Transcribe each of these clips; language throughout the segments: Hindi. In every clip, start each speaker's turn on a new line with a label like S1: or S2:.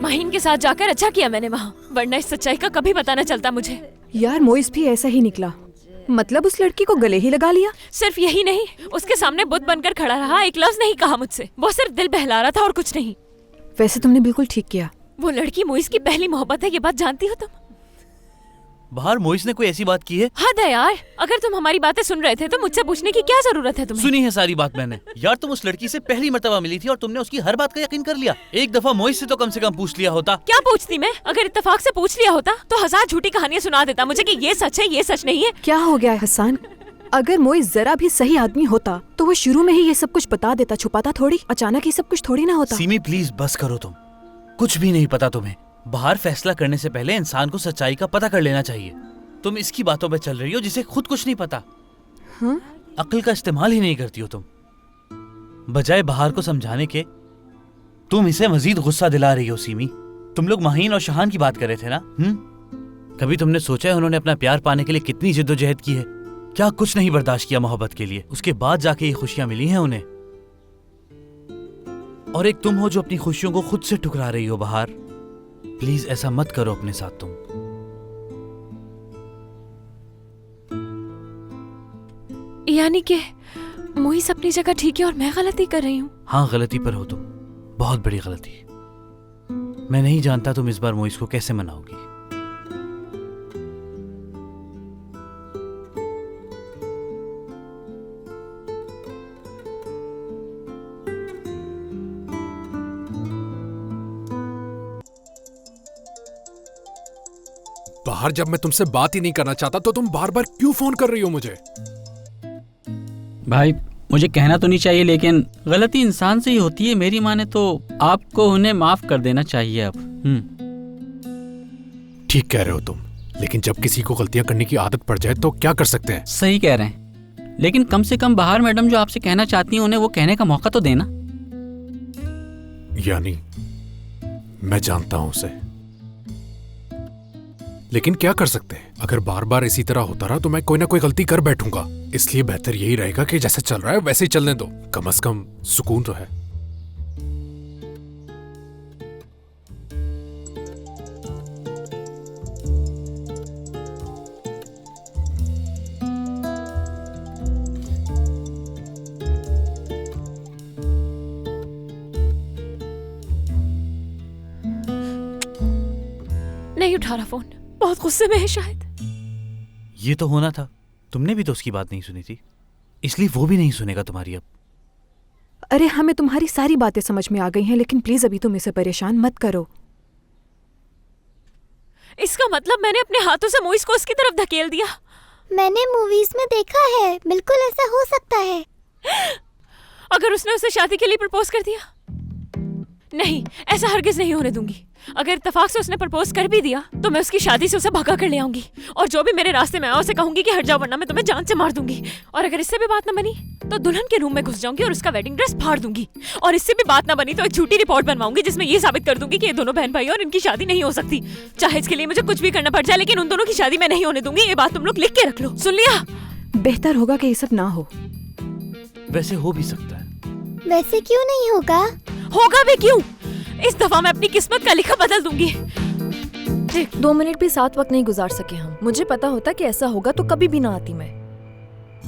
S1: माहीन के साथ जाकर अच्छा किया मैंने वहाँ, वरना इस सच्चाई का कभी पता न चलता मुझे।
S2: यार मोइस भी ऐसा ही निकला, मतलब उस लड़की को गले ही लगा लिया।
S1: सिर्फ यही नहीं, उसके सामने बुत बनकर खड़ा रहा, एक लफ्ज नहीं कहा मुझसे। वो सिर्फ दिल बहला रहा था और कुछ नहीं।
S2: वैसे तुमने बिल्कुल ठीक किया।
S1: वो लड़की मोइस की पहली मोहब्बत है, ये बात जानती हो तुम?
S3: बाहर मोइस ने कोई ऐसी बात की है?
S1: हद है यार, अगर तुम हमारी बातें सुन रहे थे तो मुझसे पूछने की क्या जरूरत है तुम्हें?
S3: सुनी है सारी बात मैंने। यार तुम उस लड़की से पहली मर्तबा मिली थी और तुमने उसकी हर बात का यकीन कर लिया। एक दफा मोइस से तो कम पूछ लिया होता।
S1: क्या पूछती मैं? अगर इत्तेफाक से पूछ लिया होता तो 1000 झूठी कहानियां सुना देता मुझे कि ये सच है, ये सच नहीं है।
S2: क्या हो गया हसन? अगर मोइस जरा भी सही आदमी होता तो वो शुरू में ही ये सब कुछ बता देता, छुपाता थोड़ी। अचानक ये सब कुछ थोड़ी ना होता।
S3: सीमी प्लीज बस करो तुम, कुछ भी नहीं पता तुम्हें। बाहर फैसला करने से पहले इंसान को सच्चाई का पता कर लेना चाहिए। तुम इसकी बातों पे चल रही हो जिसे खुद कुछ नहीं पता।
S2: हाँ?
S3: अक्ल का इस्तेमाल ही नहीं करती हो तुम। बजाय बाहर को समझाने के तुम इसे मजीद गुस्सा दिला रही हो। सीमी, तुम लोग माहीन और शहान की बात कर रहे थे ना? कभी तुमने सोचा है उन्होंने अपना प्यार पाने के लिए कितनी जिद्दोजहद की है? क्या कुछ नहीं बर्दाश्त किया मोहब्बत के लिए? उसके बाद जाके ये खुशियां मिली हैं उन्हें। और एक तुम हो जो अपनी खुशियों को खुद से ठुकरा रही हो बाहर। प्लीज ऐसा मत करो अपने साथ तुम।
S1: यानी कि मोइस अपनी जगह ठीक है और मैं गलती कर रही हूँ?
S3: हाँ, गलती पर हो तुम, बहुत बड़ी गलती। मैं नहीं जानता तुम इस बार मोइस को कैसे मनाओगी।
S4: बाहर जब मैं तुमसे बात ही नहीं करना चाहता तो तुम बार बार क्यों फोन कर रही हो मुझे?
S5: भाई मुझे कहना तो नहीं चाहिए, लेकिन गलती इंसान से ही होती है। मेरी माने तो आपको उन्हें माफ कर देना चाहिए अब।
S4: ठीक कह रहे हो तुम, लेकिन जब किसी को गलतियां करने की आदत पड़ जाए तो क्या कर सकते हैं?
S5: सही कह रहे हैं, लेकिन कम से कम बाहर मैडम जो आपसे कहना चाहती हैं उन्हें वो कहने का मौका तो देना।
S4: यानी मैं जानता हूं उसे, लेकिन क्या कर सकते हैं? अगर बार बार इसी तरह होता रहा तो मैं कोई ना कोई गलती कर बैठूंगा। इसलिए बेहतर यही रहेगा कि जैसे चल रहा है वैसे ही चलने दो। कम से कम सुकून तो है।
S1: नहीं उठा रहा फोन, बहुत गुस्से में है शायद।
S3: ये तो होना था, तुमने भी तो उसकी बात नहीं सुनी थी, इसलिए वो भी नहीं सुनेगा तुम्हारी अब।
S2: अरे हमें तुम्हारी सारी बातें समझ में आ गई हैं, लेकिन प्लीज अभी तुम इसे परेशान मत करो।
S1: इसका मतलब मैंने अपने हाथों से मोइस को उसकी तरफ धकेल दिया।
S6: मैंने मूवीज में देखा है, बिल्कुल ऐसा हो सकता है।
S1: अगर उसने उसे शादी के लिए प्रपोज कर दिया? नहीं, ऐसा हरगिज नहीं होने दूंगी। अगर इत्तेफाक से उसने प्रपोज कर भी दिया तो मैं उसकी शादी से उसे भगा कर ले आऊंगी, और जो भी मेरे रास्ते में आया उसे कहूंगी कि हट जाओ वरना मैं तुम्हें जान से मार दूंगी। और अगर इससे भी बात न बनी तो दुल्हन के रूम में घुस जाऊंगी और उसका वेडिंग ड्रेस फाड़ दूंगी। और इससे भी बात न बनी तो एक झूठी रिपोर्ट बनवाऊंगी जिसमें ये साबित कर दूंगी कि ये दोनों बहन भाई और इनकी शादी नहीं हो सकती। चाहे इसके लिए मुझे कुछ भी करना पड़ जाए, लेकिन उन दोनों की शादी मैं नहीं होने दूंगी। ये बात तुम लोग लिख के रख लो, सुन लिया?
S2: बेहतर होगा कि ये सब ना हो।
S3: वैसे हो भी सकता है।
S6: वैसे क्यों नहीं होगा?
S1: होगा भी क्यों? इस दफा मैं अपनी किस्मत का लिखा बदल दूंगी।
S7: 2 मिनट भी साथ वक्त नहीं गुजार सके हम। मुझे पता होता कि ऐसा होगा तो कभी भी ना आती मैं।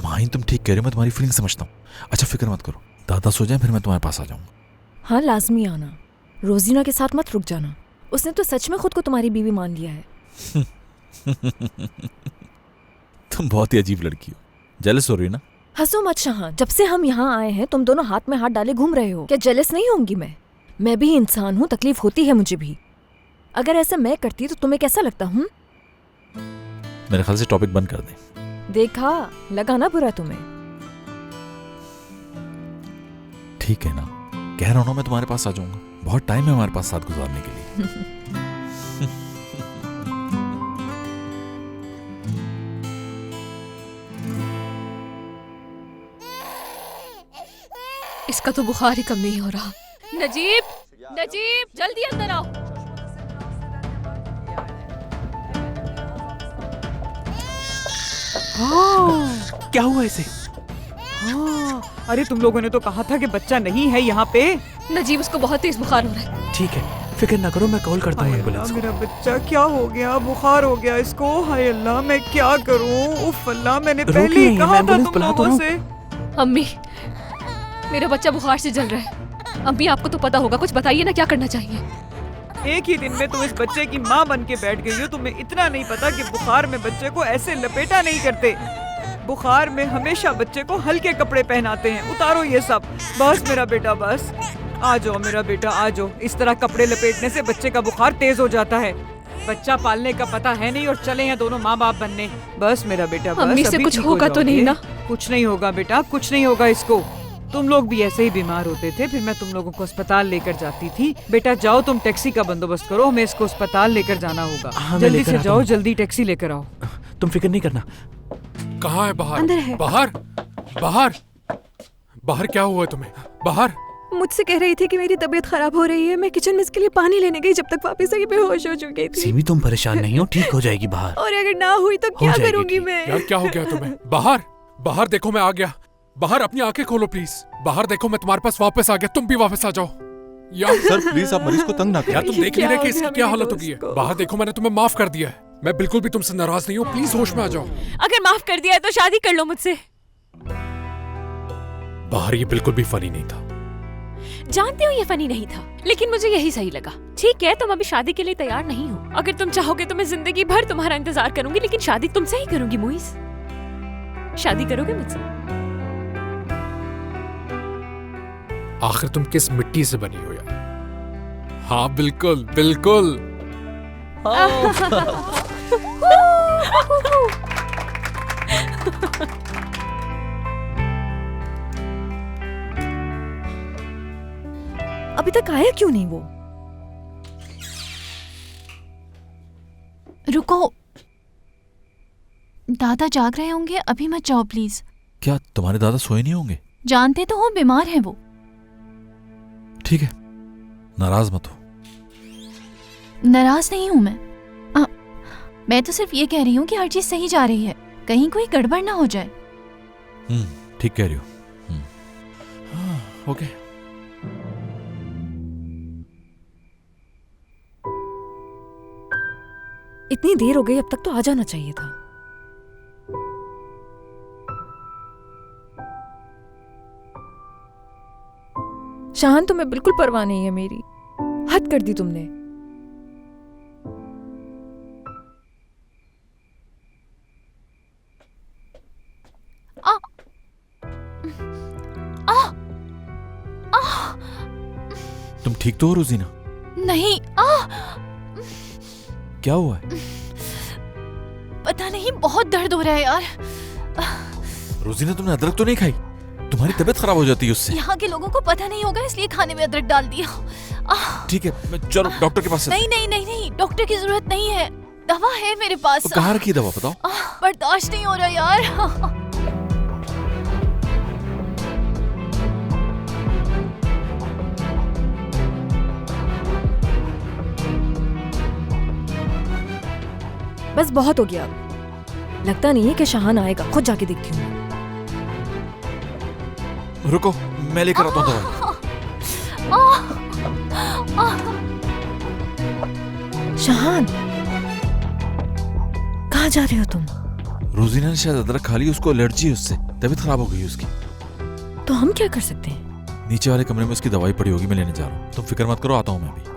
S8: माहीन तुम ठीक कह रहे हो, मैं तुम्हारी फीलिंग समझता हूँ। अच्छा फिक्र मत करो, दादा सो जाए फिर मैं तुम्हारे पास आ जाऊंगा।
S7: हाँ लाजमी आना। रोजीना के साथ मत रुक जाना, उसने तो सच में खुद को तुम्हारी बीवी मान लिया है।
S8: तुम बहुत ही अजीब लड़की हो। जेलस हो रही ना?
S7: हंसो मत शाहान, जब से हम यहाँ आए हैं तुम दोनों हाथ में हाथ डाले घूम रहे हो। क्या जेलस नहीं होंगी मैं भी इंसान हूँ, तकलीफ होती है मुझे भी। अगर ऐसा मैं करती तो तुम्हें कैसा लगता?
S8: मेरे ख्याल से टॉपिक बंद कर दें।
S7: देखा, लगा ना बुरा तुम्हें?
S8: ठीक है ना, कह रहा हूं ना मैं तुम्हारे पास आ जाऊंगा। बहुत टाइम है हमारे पास साथ गुजारने के लिए।
S1: इसका तो बुखार ही कम नहीं हो रहा। नजीब, नजीब जल्दी अंदर आओ।
S2: हाँ,
S9: क्या हुआ इसे?
S2: हाँ, अरे तुम लोगों ने तो कहा था कि बच्चा नहीं है यहाँ पे।
S1: नजीब उसको बहुत तेज बुखार हो रहा है।
S9: ठीक है,
S4: फिक्र ना करो, मैं कॉल करता हूँ एम्बुलेंस को।
S9: मेरा बच्चा क्या हो गया, बुखार हो गया इसको। हाय अल्लाह, मैं क्या करूँ। उफ अल्लाह, मैंने पहले ही कहा था तुम लोगों से।
S1: अम्मी, मेरा बच्चा बुखार से जल रहा है। अम्मी, आपको तो पता होगा, कुछ बताइए ना, क्या करना चाहिए।
S9: एक ही दिन में तुम इस बच्चे की माँ बन के बैठ गई हो। तुम्हें इतना नहीं पता कि बुखार में बच्चे को ऐसे लपेटा नहीं करते। बुखार में हमेशा बच्चे को हल्के कपड़े पहनाते हैं। उतारो ये सब। बस मेरा बेटा, बस आ जाओ मेरा बेटा, आ जाओ। इस तरह कपड़े लपेटने से बच्चे का बुखार तेज हो जाता है। बच्चा पालने का पता है नहीं और चले हैं दोनों माँ बाप बनने। बस मेरा बेटा, बस।
S1: अम्मी से
S9: अभी
S1: कुछ
S9: ठीक हो
S1: होगा तो नहीं
S9: जाओगे।
S1: ना?
S9: कुछ नहीं होगा बेटा, कुछ नहीं होगा इसको। तुम लोग भी ऐसे ही बीमार होते थे, फिर मैं तुम लोगों को अस्पताल लेकर जाती थी। बेटा जाओ, तुम टैक्सी का बंदोबस्त करो, हमें इसको अस्पताल लेकर जाना होगा।
S4: हाँ, मैं
S9: जल्दी
S4: लेकर
S9: से
S4: आता
S9: जाओ,
S4: हूँ।
S9: जल्दी टैक्सी लेकर आओ।
S4: तुम फिक्र नहीं करना। कहाँ है बाहर?
S2: अंदर है।
S4: बाहर बाहर बाहर क्या हुआ है तुम्हें? बाहर।
S2: मुझसे कह रही थी कि मेरी तबीयत खराब हो रही है। मैं किचन में इसके लिए पानी लेने गई, जब तक वापस आई बेहोश हो चुकी थी।
S3: सीमी तुम परेशान नहीं हो, ठीक हो जाएगी बाहर।
S2: और अगर ना हुई तो क्या
S3: जाएगी
S2: करूंगी
S3: ठीक।
S2: मैं?
S4: यार क्या हो गया तुम्हें? बाहर बाहर देखो, मैं आ गया। बाहर अपनी आंखें खोलो प्लीज। बाहर देखो, मैं तुम्हारे पास वापस आ गया। तुम भी वापस आ जाओ यार।
S8: सर प्लीज आप मरीज को तंग ना
S4: यार
S8: करें।
S4: तुम देख नहीं रहे कि इसकी
S2: क्या
S4: क्या
S2: हो गया
S4: हालत
S2: मेरे
S4: होगी है?
S2: दोस्त को?
S4: बाहर देखो, मैंने तुम्हें माफ कर दिया है। मैं बिल्कुल भी तुमसे नाराज नहीं हूँ। प्लीज होश में आ जाओ।
S1: अगर माफ कर दिया है तो शादी कर लो मुझसे।
S4: बाहर ये बिल्कुल भी फनी नहीं था।
S1: जानती हूँ ये फनी नहीं था, लेकिन मुझे यही सही लगा। ठीक है, तुम अभी शादी के लिए तैयार नहीं हो। अगर तुम चाहोगे तो मैं जिंदगी भर तुम्हारा इंतजार करूंगी, लेकिन शादी तुमसे ही करूंगी। मुइस, शादी करोगे मुझसे?
S4: आखिर तुम किस मिट्टी से बनी हो यार? हाँ बिल्कुल बिल्कुल।
S7: अभी तक आया क्यों नहीं वो?
S10: रुको, दादा जाग रहे होंगे, अभी मत जाओ प्लीज।
S8: क्या तुम्हारे दादा सोए नहीं होंगे?
S10: जानते तो हो बीमार हैं वो।
S8: ठीक है, नाराज मत हो।
S10: नाराज नहीं हूं मैं तो सिर्फ ये कह रही हूँ कि हर चीज सही जा रही है, कहीं कोई गड़बड़ ना हो जाए।
S8: ठीक कह रही हो। हाँ, ओके।
S7: इतनी देर हो गई, अब तक तो आ जाना चाहिए था। शाहान, तुम्हें बिल्कुल परवाह नहीं है मेरी। हद कर दी तुमने।
S8: तुम ठीक तो हो रोजीना?
S10: नहीं,
S8: क्या हुआ है?
S10: पता नहीं, बहुत दर्द हो रहा है यार।
S8: रोजीना तुमने अदरक तो नहीं खाई? तुम्हारी तबीयत खराब हो जाती है उससे।
S10: यहाँ के लोगों को पता नहीं होगा, इसलिए खाने में अदरक डाल दिया।
S8: ठीक है, चलो डॉक्टर के पास चलते हैं।
S10: नहीं नहीं नहीं नहीं, डॉक्टर की जरूरत नहीं है, दवा है मेरे पास।
S8: तो कहाँ रखी है दवा बताओ?
S10: बर्दाश्त नहीं हो रहा यार।
S7: बस बहुत हो गया अब। लगता नहीं है कि शाहान आएगा। खुद जाके देखती हूँ।
S8: रुको, मैं लेकर आता हूँ दवा।
S7: शाहान, कहाँ जा रहे हो तुम?
S8: रोजीना ने शायद अदरक खा ली, उसको एलर्जी है उससे, तबीयत खराब हो गई उसकी।
S7: तो हम क्या कर सकते हैं?
S8: नीचे वाले कमरे में उसकी दवाई पड़ी होगी, मैं लेने जा रहा हूँ। तुम फिक्र मत करो, आता हूँ मैं भी।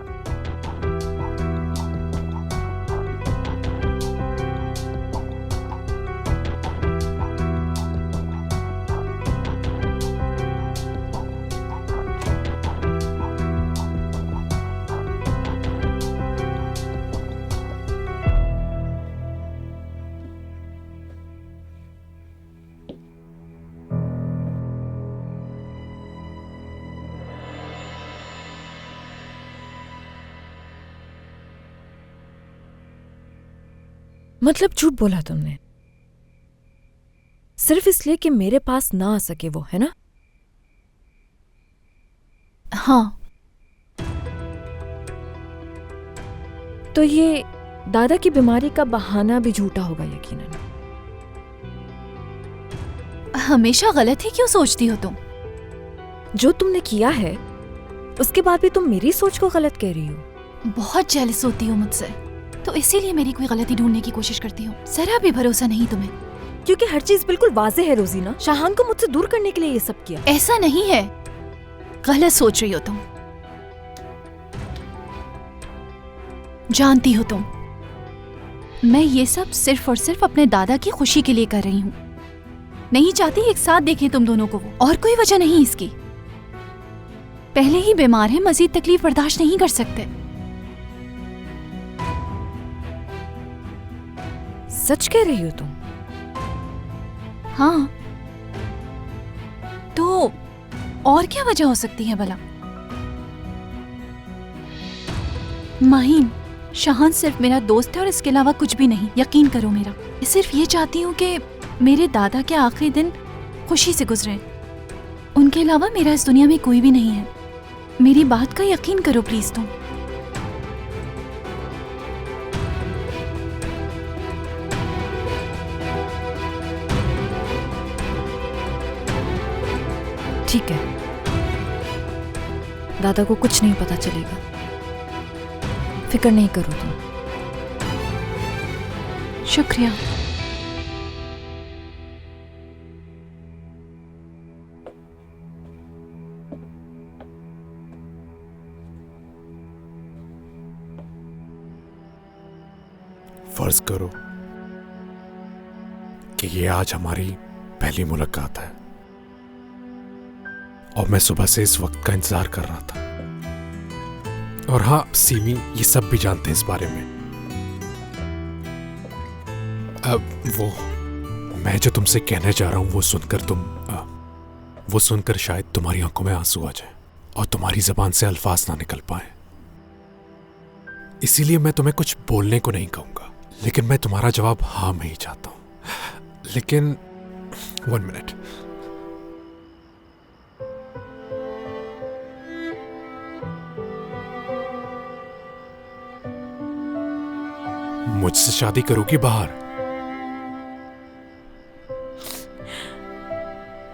S7: मतलब झूठ बोला तुमने, सिर्फ इसलिए कि मेरे पास ना आ सके वो, है ना?
S10: हाँ।
S7: तो ये दादा की बीमारी का बहाना भी झूठा होगा यकीनन।
S10: हमेशा गलत ही क्यों सोचती हो तुम?
S7: जो तुमने किया है उसके बाद भी तुम मेरी सोच को गलत कह रही हो।
S10: बहुत जेलस होती हो मुझसे, तो इसीलिए मेरी कोई गलती ढूंढने की कोशिश करती हो। जरा भी भरोसा नहीं तुम्हें।
S7: क्योंकि हर चीज बिल्कुल वाजे है रोजीना। शाहान को मुझसे दूर करने के लिए ये सब किया।
S10: ऐसा नहीं है, गलत सोच रही हो तुम। जानती हो तुम, मैं ये सब सिर्फ और सिर्फ अपने दादा की खुशी के लिए कर रही हूँ। नहीं चाहती एक साथ देखें तुम दोनों को वो, और कोई वजह नहीं इसकी। पहले ही बीमार है, मजीद तकलीफ बर्दाश्त नहीं कर सकते।
S7: सच कह रही हो तुम?
S10: हाँ, तो और क्या वजह हो सकती है भला? माहीन, शाहान सिर्फ मेरा दोस्त है और इसके अलावा कुछ भी नहीं। यकीन करो मेरा। सिर्फ ये चाहती हूँ कि मेरे दादा के आखिरी दिन खुशी से गुजरे। उनके अलावा मेरा इस दुनिया में कोई भी नहीं है। मेरी बात का यकीन करो प्लीज तुम।
S7: ठीक है, दादा को कुछ नहीं पता चलेगा। फिक्र नहीं करो तुम।
S10: शुक्रिया।
S4: फर्ज करो कि ये आज हमारी पहली मुलाकात है और मैं सुबह से इस वक्त का इंतजार कर रहा था। और हाँ सीमी, ये सब भी जानते हैं इस बारे में। अब मैं जो तुमसे कहने जा रहा हूं वो सुनकर शायद तुम्हारी आंखों में आंसू आ जाए और तुम्हारी जबान से अल्फाज ना निकल पाए। इसीलिए मैं तुम्हें कुछ बोलने को नहीं कहूंगा, लेकिन मैं तुम्हारा जवाब हाँ में ही चाहता हूं। लेकिन 1 मिनट। मुझसे शादी करोगी बाहर?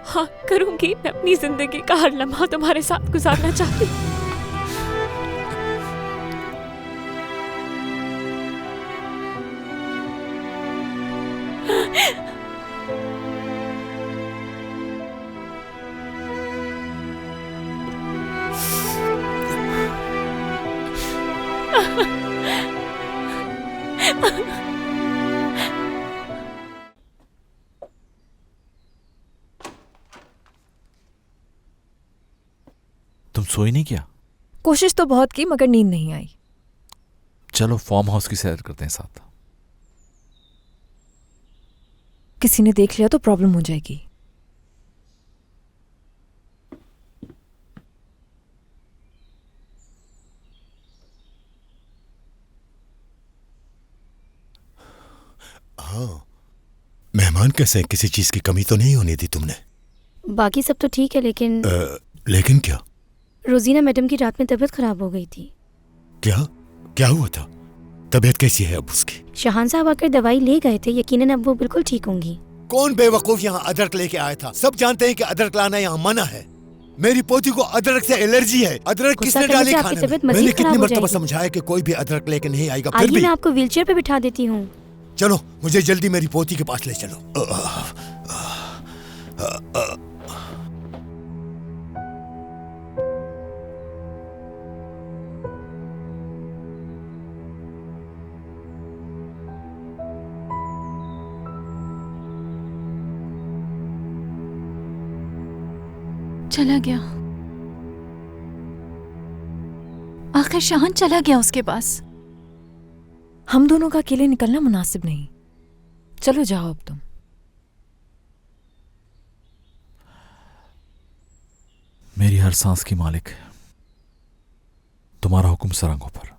S1: हाँ करूंगी। मैं अपनी जिंदगी का हर लम्हा तुम्हारे साथ गुजारना चाहती हूँ।
S8: तुम सोई नहीं क्या?
S7: कोशिश तो बहुत की मगर नींद नहीं आई।
S8: चलो फार्म हाउस की सैर करते हैं साथ।
S7: किसी ने देख लिया तो प्रॉब्लम हो जाएगी।
S11: हाँ, मेहमान कैसे हैं? किसी चीज की कमी तो नहीं होने दी तुमने?
S6: बाकी सब तो ठीक है, लेकिन
S11: लेकिन क्या?
S6: रोजीना मैडम की रात में तबीयत खराब हो गई थी।
S11: क्या क्या हुआ था? तबीयत कैसी है अब उसकी?
S6: शाहान साहब आकर दवाई ले गए थे, यकीनन अब वो बिल्कुल ठीक होंगी।
S11: कौन बेवकूफ यहाँ अदरक लेके आया था? सब जानते हैं कि अदरक लाना यहाँ मना है। मेरी पोती को अदरक से एलर्जी है। अदरक किसने डाली खाने में? मैंने कितनी मर्तबा समझाया कि कोई भी अदरक लेके नहीं आएगा। फिर भी
S6: मैं आपको व्हीलचेयर पे बिठा देती हूँ।
S11: चलो, मुझे जल्दी मेरी पोती के पास ले चलो।
S10: चला गया। आखिर शाहान चला गया उसके पास।
S7: हम दोनों का अकेले निकलना मुनासिब नहीं। चलो जाओ अब तुम।
S8: मेरी हर सांस की मालिक है, तुम्हारा हुक्म सरंगों पर।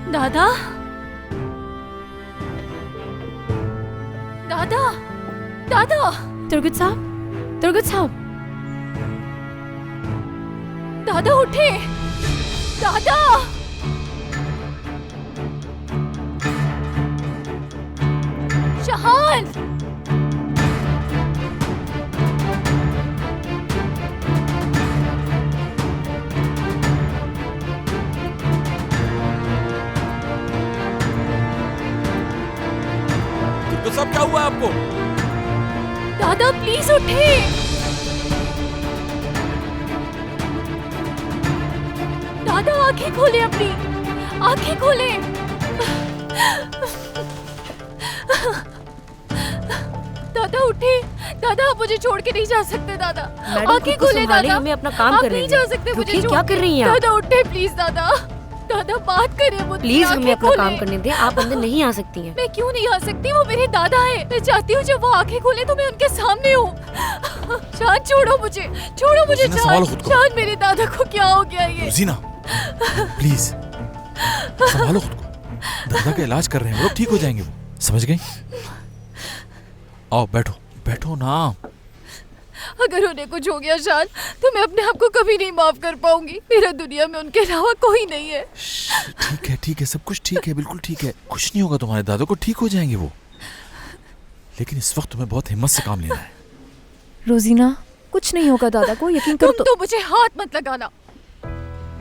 S10: दादा, दादा, दादा,
S7: तुर्गुत साहब, तुर्गुत साहब,
S10: दादा उठे, दादा। शहान,
S8: तो सब क्या हुआ आपको?
S10: दादा प्लीज उठे। दादा आंखें खोले अपनी, आंखें खोले। दादा उठे, दादा आप मुझे छोड़ के नहीं जा सकते। दादा आंखें खोले, दादा
S7: हमें अपना काम
S10: आप
S7: कर
S10: नहीं जा सकते मुझे छोड़।
S7: क्या कर रही हैं आप?
S10: दादा उठे प्लीज। दादा, दादा बात करिए मुझसे।
S7: प्लीज हमें
S10: आंखें
S7: अपना
S10: खोले।
S7: काम करने दें, आप अंदर नहीं आ सकती हैं।
S10: मैं क्यों नहीं आ सकती? वो मेरे दादा है। मैं चाहती हूँ जब वो आंखें खोले तो मैं उनके सामने हूँ। शान छोड़ो मुझे, छोड़ो मुझे।
S8: रोजीना, संभालो खुद को।
S10: शान मेरे दादा को क्या हो गया ये?
S8: रोजीना, प्लीज संभालो खुद को। दादा का इलाज कर रहे हैं, वो ठीक हो जाएंगे। वो समझ गई? आओ बैठो, बैठो ना।
S10: अगर उन्हें कुछ हो गया शान, तो मैं अपने आप को कभी नहीं माफ कर पाऊंगी। मेरा दुनिया में उनके अलावा कोई नहीं है।
S8: ठीक है, सब कुछ ठीक है, बिल्कुल ठीक है। कुछ नहीं होगा तुम्हारे दादा को, ठीक हो जाएंगे वो। लेकिन इस वक्त तुम्हें बहुत हिम्मत से काम लेना है।
S7: रोजीना, कुछ नहीं होगा दादा को, यकीन करो।
S10: तुम तो मुझे हाथ मत लगाना।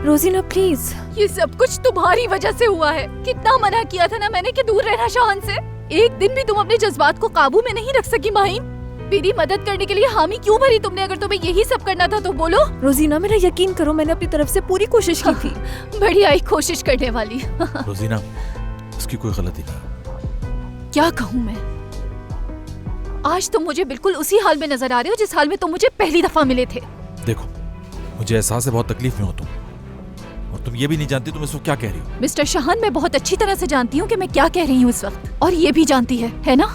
S7: रोजीना प्लीज।
S10: ये सब कुछ तुम्हारी वजह से हुआ है। कितना मना किया था ना मैंने कि दूर रहना शान से। एक दिन भी तुम अपने जज्बात को काबू में नहीं रख सकी माहिन। मेरी मदद करने के लिए हामी क्यों भरी तुमने? अगर तुम्हें यही सब करना था तो बोलो।
S7: रोजीना मेरा यकीन करो, मैंने अपनी तरफ से पूरी कोशिश की थी।
S10: बढ़िया ही कोशिश करने वाली।
S8: रोजीना, उसकी कोई गलती नहीं।
S10: क्या कहूँ मैं? आज तुम मुझे बिल्कुल उसी हाल में नजर आ रहे हो जिस हाल में तुम मुझे पहली दफा मिले थे।
S8: देखो, मुझे एहसास है बहुत तकलीफ में हो तुम, और तुम ये भी नहीं जानती तुम इस वक्त क्या कह रही हो।
S10: मिस्टर शाहान, मैं बहुत अच्छी तरह से जानती हूँ कि मैं क्या कह रही हूँ इस वक्त, और ये भी जानती है ना?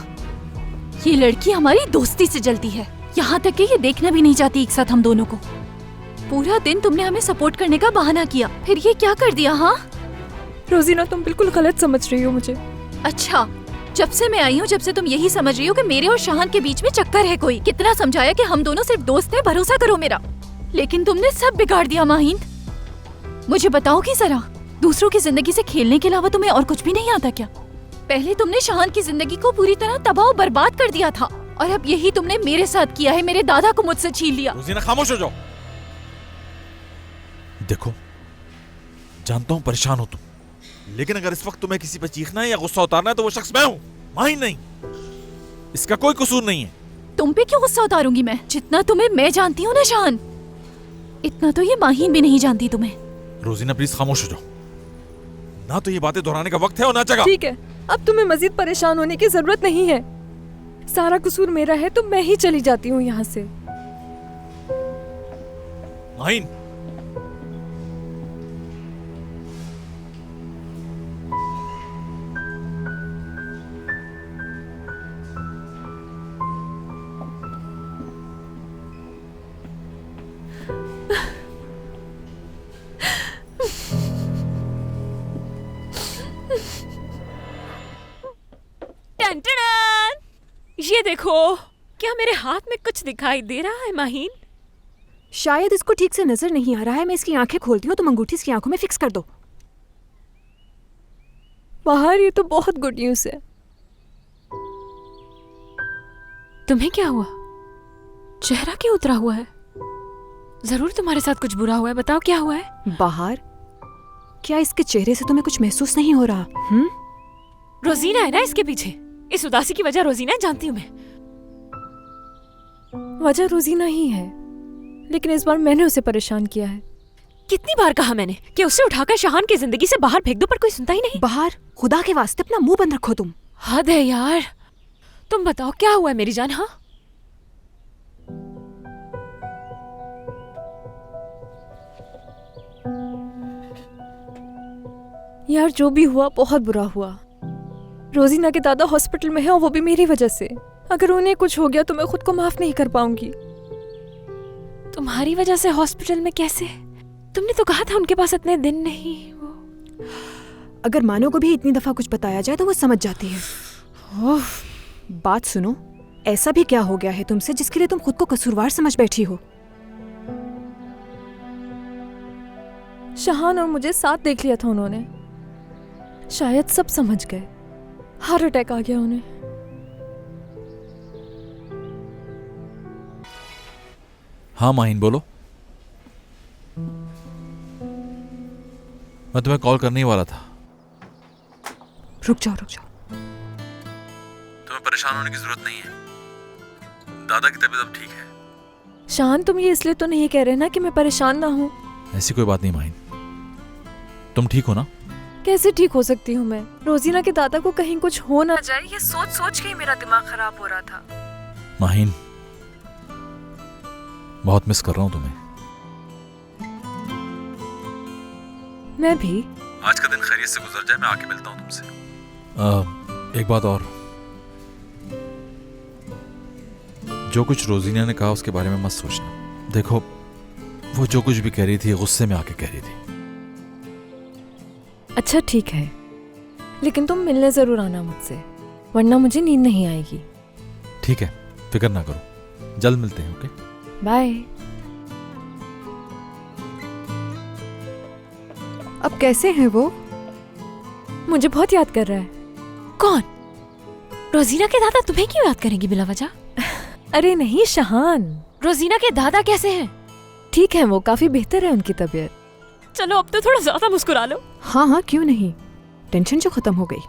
S10: ये लड़की हमारी दोस्ती से जलती है, यहाँ तक कि ये देखना भी नहीं चाहती एक साथ हम दोनों को। पूरा दिन तुमने हमें सपोर्ट करने का बहाना किया, फिर ये क्या कर दिया? हाँ
S7: रोजीना, तुम बिल्कुल गलत समझ रही हो मुझे।
S10: अच्छा, जब से मैं आई हूँ, जब से तुम यही समझ रही हो कि मेरे और शाहान के बीच में चक्कर है कोई। कितना समझाया कि हम दोनों सिर्फ दोस्त हैं, भरोसा करो मेरा, लेकिन तुमने सब बिगाड़ दिया माहिन। मुझे बताओ कि जरा, दूसरों की जिंदगी से खेलने के अलावा तुम्हें और कुछ भी नहीं आता क्या? पहले तुमने शाहान की जिंदगी को पूरी तरह तबाह और बर्बाद कर दिया था, और अब यही तुमने मेरे साथ किया है। मेरे दादा को मुझसे छीन लिया।
S8: रोजीना, खामोश हो जाओ। देखो, जानता हूँ परेशान हो तुम, लेकिन अगर इस वक्त तुम्हें किसी पर चीखना है या गुस्सा उतारना है तो वो शख्स मैं हूँ, माहिन नहीं। इसका कोई कसूर नहीं है।
S10: तुम पे क्यों गुस्सा उतारूंगी मैं? जितना तुम्हें मैं जानती हूँ ना शाहान, इतना तो ये माहिन भी नहीं जानती तुम्हें।
S8: रोजीना प्लीज खामोश हो जाओ। ना तो ये बातें दोहराने का वक्त है और ना जगह।
S7: ठीक है, अब तुम्हें मजीद परेशान होने की जरूरत नहीं है। सारा कसूर मेरा है, तो मैं ही चली जाती हूँ यहाँ से।
S8: माहिन,
S1: टन-टन-टन! ये देखो, क्या मेरे हाथ में कुछ दिखाई दे रहा है माहिन?
S2: शायद इसको ठीक से नजर नहीं आ रहा है। मैं इसकी आंखें खोलती हूँ, तुम अंगूठी इसकी आंखों में फिक्स कर दो।
S7: बाहर, ये तो बहुत गुड न्यूज है।
S1: तुम्हें क्या हुआ? चेहरा क्यों उतरा हुआ है? जरूर तुम्हारे साथ कुछ बुरा हुआ है। बताओ क्या हुआ है?
S2: बाहर, क्या इसके चेहरे से तुम्हें कुछ महसूस नहीं हो रहा?
S1: रोजीना है ना इसके पीछे। इस उदासी की वजह रोजीना है, जानती हूँ मैं।
S7: वजह रोजीना ही है, लेकिन इस बार मैंने उसे परेशान किया है।
S1: कितनी बार कहा मैंने कि उसे उठाकर शाहान की जिंदगी से बाहर फेंक दो, पर कोई सुनता ही नहीं।
S2: बाहर, खुदा के वास्ते अपना मुंह बंद रखो तुम।
S1: हद है यार। तुम बताओ क्या हुआ है मेरी जान? हाँ,
S7: यार जो भी हुआ बहुत बुरा हुआ। रोजीना के दादा हॉस्पिटल में है, और वो भी मेरी वजह से। अगर उन्हें कुछ हो गया तो मैं खुद को माफ नहीं कर पाऊंगी।
S1: तुम्हारी वजह से हॉस्पिटल में कैसे? तुमने तो कहा था उनके पास इतने दिन नहीं।
S2: अगर मानो को भी इतनी दफा कुछ बताया जाए तो वो समझ जाती है। ओह, बात सुनो, ऐसा भी क्या हो गया है तुमसे जिसके लिए तुम खुद को कसूरवार समझ बैठी हो?
S7: शहान और मुझे साथ देख लिया था उन्होंने, शायद सब समझ गए। हार्ट अटैक आ गया उन्हें।
S8: हाँ माहिन बोलो। मैं तुम्हें कॉल करने ही वाला था।
S2: रुक जाओ।
S8: तुम्हें परेशान होने की जरूरत नहीं है। दादा की तबीयत अब ठीक है।
S7: शान, तुम ये इसलिए तो नहीं कह रहे ना कि मैं परेशान ना हूँ?
S8: ऐसी कोई बात नहीं माहिन, तुम ठीक हो ना?
S7: कैसे ठीक हो सकती हूँ मैं? रोजीना के दादा को कहीं कुछ हो ना जाए, ये सोच सोच के ही मेरा दिमाग खराब हो रहा था।
S8: माहिन, बहुत मिस कर रहा हूँ तुम्हें।
S7: मैं भी।
S8: आज का दिन खैरियत से गुजर जाए, मैं आके मिलता हूँ तुमसे। एक बात और, जो कुछ रोजीना ने कहा उसके बारे में मत सोचना। देखो, वो जो कुछ भी कह रही थी गुस्से में आके कह रही थी।
S7: अच्छा ठीक है, लेकिन तुम मिलने जरूर आना मुझसे, वरना मुझे नींद नहीं आएगी।
S8: ठीक है, फिक्र ना करो, जल्द मिलते हैं। Okay,
S7: bye.
S2: अब कैसे हैं वो?
S7: मुझे बहुत याद कर रहा है।
S1: कौन? रोजीना के दादा तुम्हें क्यों याद करेंगी बिला वजह?
S7: अरे नहीं शहान,
S1: रोजीना के दादा कैसे हैं?
S7: ठीक है, वो काफी बेहतर है उनकी तबीयत।
S1: चलो अब तो थोड़ा ज्यादा मुस्कुरा लो।
S2: हाँ, क्यों नहीं, टेंशन जो खत्म हो गई।